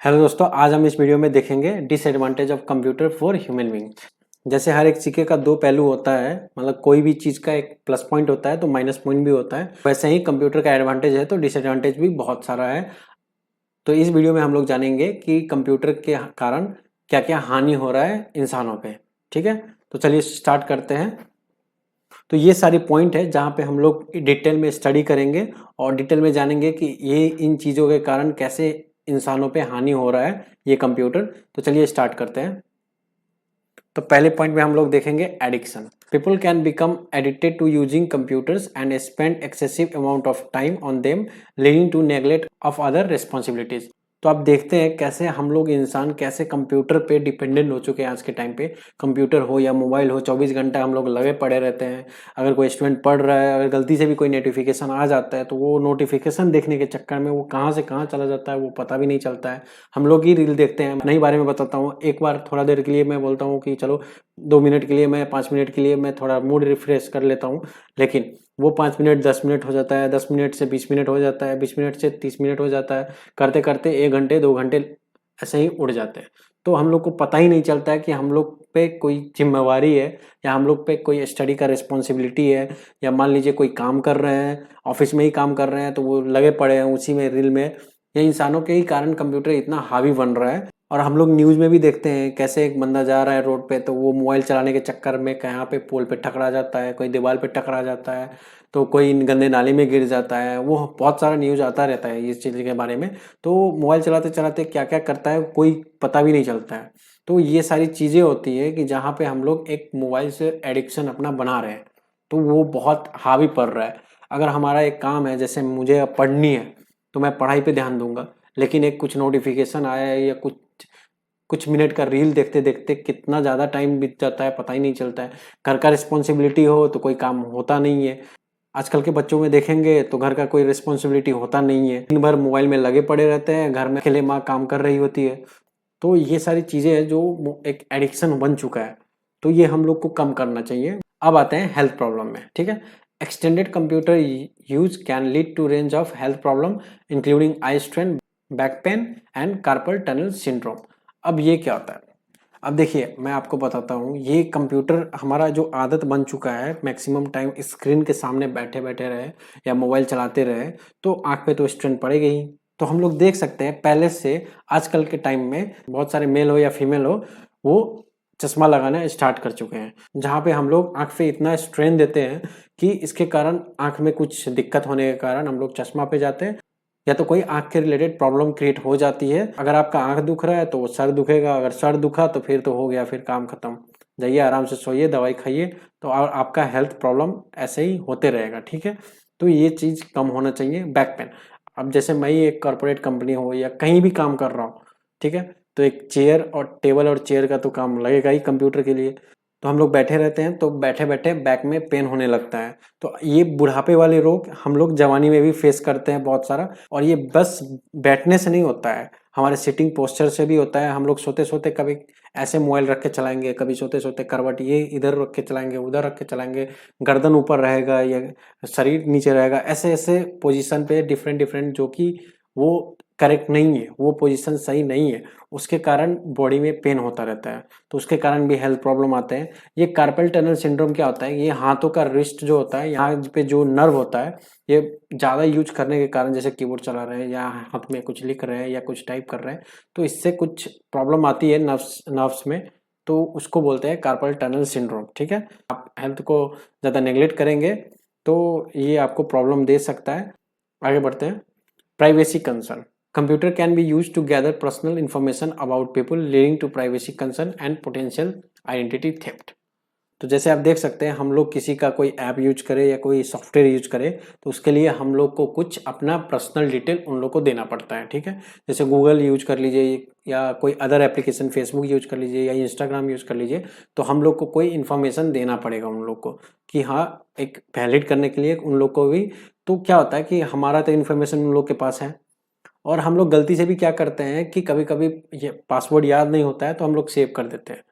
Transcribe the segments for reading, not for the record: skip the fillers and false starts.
Hello दोस्तों, आज हम इस वीडियो में देखेंगे disadvantage of computer for human being. जैसे हर एक सिक्के का दो पहलू होता है, मतलब कोई भी चीज़ का एक प्लस पॉइंट होता है तो माइनस पॉइंट भी होता है। वैसे ही कंप्यूटर का एडवांटेज है तो डिसएडवांटेज भी बहुत सारा है। तो इस वीडियो में हम लोग जानेंगे कि कंप्यूटर के कारण क्या क्या हानि हो रहा है इंसानों पे। ठीक है, तो चलिए स्टार्ट करते हैं। तो ये सारी पॉइंट है जहाँ पे हम लोग डिटेल में स्टडी करेंगे और डिटेल में जानेंगे कि ये इन चीज़ों के कारण कैसे इंसानों पे हानि हो रहा है ये कंप्यूटर। तो चलिए स्टार्ट करते हैं। तो पहले पॉइंट में हम लोग देखेंगे addiction. People can become addicted to using computers and spend excessive amount of time on them, leading to neglect of other responsibilities. तो आप देखते हैं कैसे हम लोग इंसान कैसे कंप्यूटर पे डिपेंडेंट हो चुके हैं आज के टाइम पे। कंप्यूटर हो या मोबाइल हो, 24 घंटा हम लोग लगे पड़े रहते हैं। अगर कोई स्टूडेंट पढ़ रहा है, अगर गलती से भी कोई नोटिफिकेशन आ जाता है तो वो नोटिफिकेशन देखने के चक्कर में वो कहाँ से कहाँ चला जाता है वो पता भी नहीं चलता है। हम लोग ही रील देखते हैं। नहीं, बारे में बताता हूँ। एक बार थोड़ा देर के लिए मैं बोलता हूँ कि चलो 2 मिनट के लिए, मैं 5 मिनट के लिए मैं थोड़ा मूड रिफ्रेश कर लेता हूँ, लेकिन वो 5 मिनट 10 मिनट हो जाता है, 10 मिनट से 20 मिनट हो जाता है, 20 मिनट से 30 मिनट हो जाता है, करते करते 1 घंटे 2 घंटे ऐसे ही उड़ जाते हैं। तो हम लोग को पता ही नहीं चलता है कि हम लोग पे कोई जिम्मेवारी है या हम लोग पे कोई स्टडी का रिस्पॉन्सिबिलिटी है, या मान लीजिए कोई काम कर रहे हैं, ऑफिस में ही काम कर रहे हैं तो वो लगे पड़े हैं उसी में रील में। ये इंसानों के ही कारण कंप्यूटर इतना हावी बन रहा है। और हम लोग न्यूज़ में भी देखते हैं कैसे एक बंदा जा रहा है रोड पे तो वो मोबाइल चलाने के चक्कर में कहाँ पे पोल पे टकरा जाता है, कोई दीवार पे टकरा जाता है, तो कोई गंदे नाले में गिर जाता है। वो बहुत सारा न्यूज़ आता रहता है इस चीज़ के बारे में। तो मोबाइल चलाते चलाते क्या क्या करता है कोई पता भी नहीं चलता है। तो ये सारी चीज़ें होती है कि जहाँ पे हम लोग एक मोबाइल से एडिक्शन अपना बना रहे हैं, तो वो बहुत हावी पड़ रहा है। अगर हमारा एक काम है, जैसे मुझे अब पढ़नी है तो मैं पढ़ाई पे ध्यान दूंगा, लेकिन एक कुछ नोटिफिकेशन आया है या कुछ कुछ मिनट का रील देखते देखते कितना ज़्यादा टाइम बीत जाता है पता ही नहीं चलता है। घर का रिस्पॉन्सिबिलिटी हो तो कोई काम होता नहीं है। आजकल के बच्चों में देखेंगे तो घर का कोई रिस्पॉन्सिबिलिटी होता नहीं है, दिन भर मोबाइल में लगे पड़े रहते हैं, घर में अकेले माँ काम कर रही होती है। तो ये सारी चीज़ें हैं जो एक एडिक्शन बन चुका है, तो ये हम लोग को कम करना चाहिए। अब आते हैं हेल्थ प्रॉब्लम में। ठीक है, extended computer use can lead to range of health problem including eye strain, back pain and carpal tunnel syndrome. अब ये क्या होता है? अब देखिए मैं आपको बताता हूँ। ये कंप्यूटर हमारा जो आदत बन चुका है, मैक्सिमम टाइम स्क्रीन के सामने बैठे बैठे रहे या मोबाइल चलाते रहे तो आंख पे तो स्ट्रेन पड़ेगी ही। तो हम लोग देख सकते हैं पहले से आजकल के टाइम में बहुत सारे मेल हो या फीमेल हो, वो चश्मा लगाना स्टार्ट कर चुके हैं, जहाँ पे हम लोग आंख पे इतना स्ट्रेन देते हैं कि इसके कारण आंख में कुछ दिक्कत होने के कारण हम लोग चश्मा पे जाते हैं, या तो कोई आंख के रिलेटेड प्रॉब्लम क्रिएट हो जाती है। अगर आपका आंख दुख रहा है तो वो सर दुखेगा, अगर सर दुखा तो फिर तो हो गया, फिर काम खत्म। जाइए आराम से सोइए, दवाई खाइए, तो और आपका हेल्थ प्रॉब्लम ऐसे ही होते रहेगा। ठीक है, तो ये चीज़ कम होना चाहिए। बैक पेन, अब जैसे मैं ही एक कॉर्पोरेट कंपनी हो या कहीं भी काम कर रहा हूँ, ठीक है, तो एक चेयर और टेबल और चेयर का तो काम लगेगा ही कंप्यूटर के लिए। तो हम लोग बैठे रहते हैं तो बैठे बैठे बैक में पेन होने लगता है। तो ये बुढ़ापे वाले रोग हम लोग जवानी में भी फेस करते हैं बहुत सारा। और ये बस बैठने से नहीं होता है, हमारे सिटिंग पोस्चर से भी होता है। हम लोग सोते सोते कभी ऐसे मोबाइल रख के चलाएंगे, कभी सोते सोते करवट ये इधर रख के चलाएंगे, उधर रख के चलाएंगे, गर्दन ऊपर रहेगा या शरीर नीचे रहेगा, ऐसे ऐसे पोजीशन पे डिफरेंट डिफरेंट, जो कि वो करेक्ट नहीं है, वो पोजीशन सही नहीं है। उसके कारण बॉडी में पेन होता रहता है, तो उसके कारण भी हेल्थ प्रॉब्लम आते हैं। ये कार्पल टनल सिंड्रोम क्या होता है? ये हाथों का रिस्ट जो होता है, यहाँ पे जो नर्व होता है, ये ज़्यादा यूज करने के कारण, जैसे कीबोर्ड चला रहे हैं या हाथ में कुछ लिख रहे हैं या कुछ टाइप कर रहे हैं, तो इससे कुछ प्रॉब्लम आती है नर्व्स में, तो उसको बोलते हैं कार्पल टनल सिंड्रोम। ठीक है, आप हेल्थ को ज़्यादा नेग्लेक्ट करेंगे तो ये आपको प्रॉब्लम दे सकता है। आगे बढ़ते हैं। Privacy concern, computer can be use to gather personal information about people, leading to privacy concern and potential identity theft. तो जैसे आप देख सकते हैं, हम लोग किसी का कोई ऐप यूज करें या कोई सॉफ्टवेयर यूज करें तो उसके लिए हम लोग को कुछ अपना पर्सनल डिटेल उन लोग को देना पड़ता है। ठीक है, जैसे गूगल यूज कर लीजिए या कोई अदर एप्लीकेशन, फेसबुक यूज कर लीजिए या इंस्टाग्राम यूज कर लीजिए, तो हम लोग को कोई इन्फॉर्मेशन देना पड़ेगा उन लोग को कि हाँ, एक वैलिड करने के लिए उन लोग को भी। तो क्या होता है कि हमारा तो इन्फॉर्मेशन उन लोग के पास है, और हम लोग गलती से भी क्या करते हैं कि कभी कभी ये पासवर्ड याद नहीं होता है तो हम लोग सेव कर देते हैं।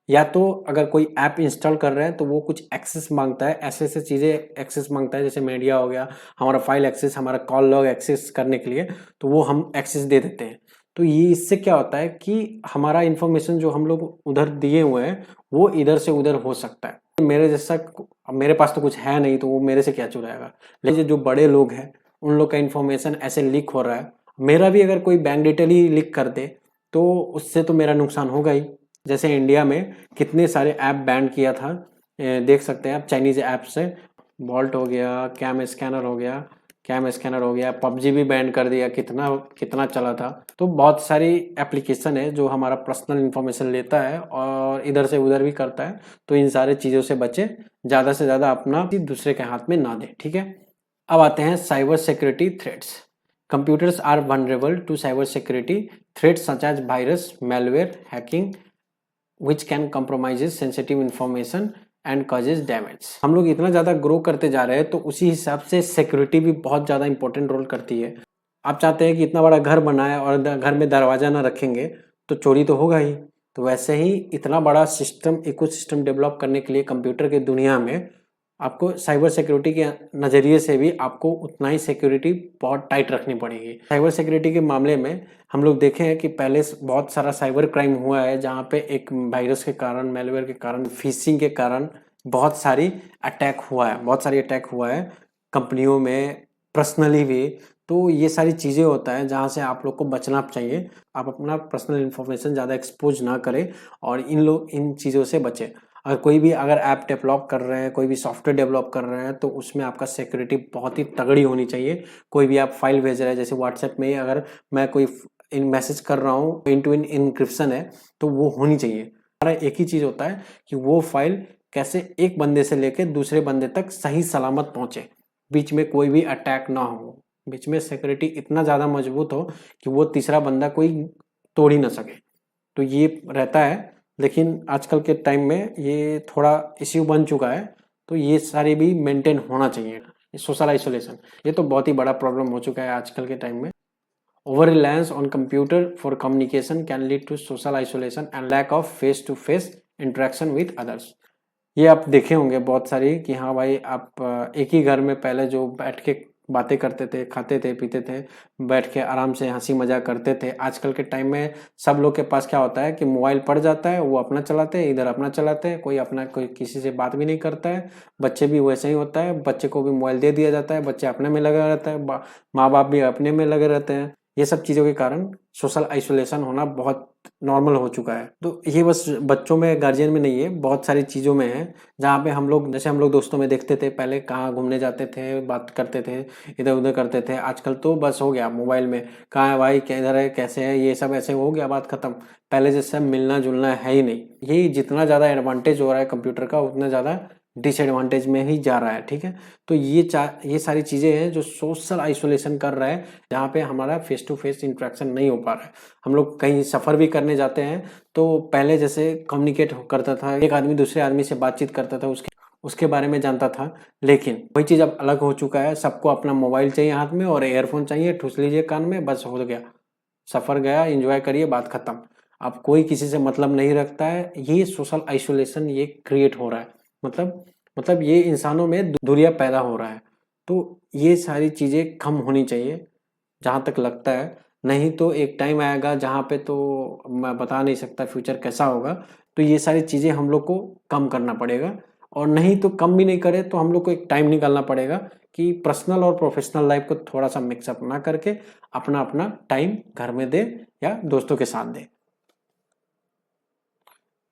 या तो अगर कोई ऐप इंस्टॉल कर रहे हैं तो वो कुछ एक्सेस मांगता है, ऐसे ऐसे चीज़ें एक्सेस मांगता है, जैसे मीडिया हो गया, हमारा फाइल एक्सेस, हमारा कॉल लॉग एक्सेस करने के लिए, तो वो हम एक्सेस दे देते हैं। तो ये इससे क्या होता है कि हमारा इन्फॉर्मेशन जो हम लोग उधर दिए हुए हैं वो इधर से उधर हो सकता है। मेरे जैसा, मेरे पास तो कुछ है नहीं, तो वो मेरे से क्या चुराएगा। लेकिन जो बड़े लोग हैं उन लोग का इन्फॉर्मेशन ऐसे लीक हो रहा है। मेरा भी अगर कोई बैंक डिटेल ही लीक कर दे तो उससे तो मेरा नुकसान होगा ही। जैसे इंडिया में कितने सारे ऐप बैन किया था, देख सकते हैं आप, चाइनीज ऐप से। वॉल्ट हो गया, कैम स्कैनर हो गया, पबजी भी बैन कर दिया, कितना कितना चला था। तो बहुत सारी एप्लीकेशन है जो हमारा पर्सनल इन्फॉर्मेशन लेता है और इधर से उधर भी करता है। तो इन सारे चीज़ों से बचे, ज़्यादा से ज़्यादा अपना दूसरे के हाथ में ना दे, ठीक है। अब आते हैं cyber security threats. Computers are vulnerable to cyber security threats such as virus, malware, hacking which can compromises sensitive information and causes damage. हम लोग इतना ज़्यादा ग्रो करते जा रहे हैं तो उसी हिसाब से सिक्योरिटी भी बहुत ज़्यादा इंपॉर्टेंट रोल करती है। आप चाहते हैं कि इतना बड़ा घर बनाए और घर में दरवाज़ा ना रखेंगे तो चोरी तो होगा ही। तो वैसे ही इतना बड़ा सिस्टम, इकोसिस्टम डेवलप करने के लिए कंप्यूटर की दुनिया में आपको साइबर सिक्योरिटी के नज़रिए से भी आपको उतना ही सिक्योरिटी बहुत टाइट रखनी पड़ेगी। साइबर सिक्योरिटी के मामले में हम लोग देखे हैं कि पहले बहुत सारा साइबर क्राइम हुआ है, जहाँ पे एक वायरस के कारण, मैलवेयर के कारण, फिशिंग के कारण बहुत सारी अटैक हुआ है कंपनियों में, पर्सनली भी। तो ये सारी चीज़ें होता है जहाँ से आप लोग को बचना चाहिए। आप अपना पर्सनल इन्फॉर्मेशन ज़्यादा एक्सपोज ना करें और इन चीज़ों से बचें। अगर ऐप डेवलप कर रहे हैं, कोई भी सॉफ्टवेयर डेवलप कर रहे हैं, तो उसमें आपका सिक्योरिटी बहुत ही तगड़ी होनी चाहिए। कोई भी आप फाइल भेज रहे हैं, जैसे व्हाट्सएप में अगर मैं कोई इन मैसेज कर रहा हूँ, इन टू इन इनक्रिप्शन है, तो वो होनी चाहिए। हमारा एक ही चीज़ होता है कि वो फाइल कैसे एक बंदे से लेके दूसरे बंदे तक सही सलामत पहुँचे, बीच में कोई भी अटैक ना हो, बीच में सिक्योरिटी इतना ज़्यादा मजबूत हो कि वो तीसरा बंदा कोई तोड़ ही ना सके। तो ये रहता है। लेकिन आजकल के टाइम में ये थोड़ा इश्यू बन चुका है, तो ये सारे भी मेंटेन होना चाहिए। सोशल आइसोलेशन, ये तो बहुत ही बड़ा प्रॉब्लम हो चुका है आजकल के टाइम में। Over reliance on computer for communication can lead to social isolation and lack of face to face interaction with others. ये आप देखे होंगे बहुत सारी कि हाँ भाई, आप एक ही घर में पहले जो बैठ के बातें करते थे, खाते थे, पीते थे, बैठ के आराम से हंसी मजाक करते थे। आजकल के टाइम में सब लोग के पास क्या होता है कि मोबाइल पड़ जाता है, वो अपना चलाते हैं, इधर अपना चलाते हैं, कोई किसी से बात भी नहीं करता है। बच्चे भी वैसे ही होता है, बच्चे को भी मोबाइल दे दिया जाता है, बच्चे अपने में लगा रहता है, माँ बाप भी अपने में लगे रहते हैं। ये सब चीज़ों के कारण सोशल आइसोलेशन होना बहुत नॉर्मल हो चुका है। तो ये बस बच्चों में, गार्जियन में नहीं है, बहुत सारी चीज़ों में है। जहाँ पे हम लोग, जैसे हम लोग दोस्तों में देखते थे पहले, कहाँ घूमने जाते थे, बात करते थे, इधर उधर करते थे। आजकल तो बस हो गया मोबाइल में, कहाँ है भाई, किधर है, कैसे है, ये सब ऐसे हो गया, बात खत्म। पहले जैसे मिलना जुलना है ही नहीं। ये जितना ज़्यादा एडवांटेज हो रहा है कंप्यूटर का, उतना ज़्यादा डिसएडवांटेज में ही जा रहा है, ठीक है। तो ये सारी चीज़ें हैं जो सोशल आइसोलेशन कर रहा है, जहाँ पे हमारा फेस टू फेस इंटरेक्शन नहीं हो पा रहा है। हम लोग कहीं सफ़र भी करने जाते हैं तो पहले जैसे कम्युनिकेट करता था, एक आदमी दूसरे आदमी से बातचीत करता था, उसके बारे में जानता था। लेकिन वही चीज़ अब अलग हो चुका है। सबको अपना मोबाइल चाहिए हाथ में और ईयरफोन चाहिए, ठूस लीजिए कान में, बस हो गया, सफ़र गया, एंजॉय करिए, बात खत्म। अब कोई किसी से मतलब नहीं रखता है। ये सोशल आइसोलेशन ये क्रिएट हो रहा है, मतलब ये इंसानों में दूरियां पैदा हो रहा है। तो ये सारी चीज़ें कम होनी चाहिए जहाँ तक लगता है। नहीं तो एक टाइम आएगा जहाँ पे, तो मैं बता नहीं सकता फ्यूचर कैसा होगा। तो ये सारी चीज़ें हम लोग को कम करना पड़ेगा, और नहीं तो कम भी नहीं करे तो हम लोग को एक टाइम निकालना पड़ेगा कि पर्सनल और प्रोफेशनल लाइफ को थोड़ा सा मिक्सअप ना करके अपना अपना टाइम घर में दे या दोस्तों के साथ दे।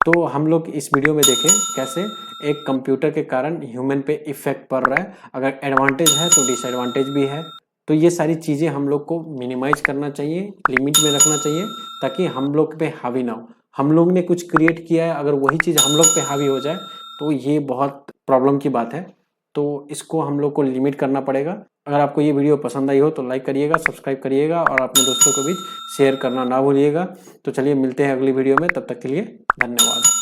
तो हम लोग इस वीडियो में देखें कैसे एक कंप्यूटर के कारण ह्यूमन पे इफेक्ट पड़ रहा है। अगर एडवांटेज है तो डिसएडवांटेज भी है। तो ये सारी चीज़ें हम लोग को मिनिमाइज करना चाहिए, लिमिट में रखना चाहिए, ताकि हम लोग पे हावी ना हो। हम लोग ने कुछ क्रिएट किया है, अगर वही चीज़ हम लोग पे हावी हो जाए तो ये बहुत प्रॉब्लम की बात है। तो इसको हम लोग को लिमिट करना पड़ेगा। अगर आपको ये वीडियो पसंद आई हो तो लाइक करिएगा, सब्सक्राइब करिएगा और अपने दोस्तों के बीच शेयर करना ना भूलिएगा। तो चलिए मिलते हैं अगली वीडियो में, तब तक के लिए धन्यवाद।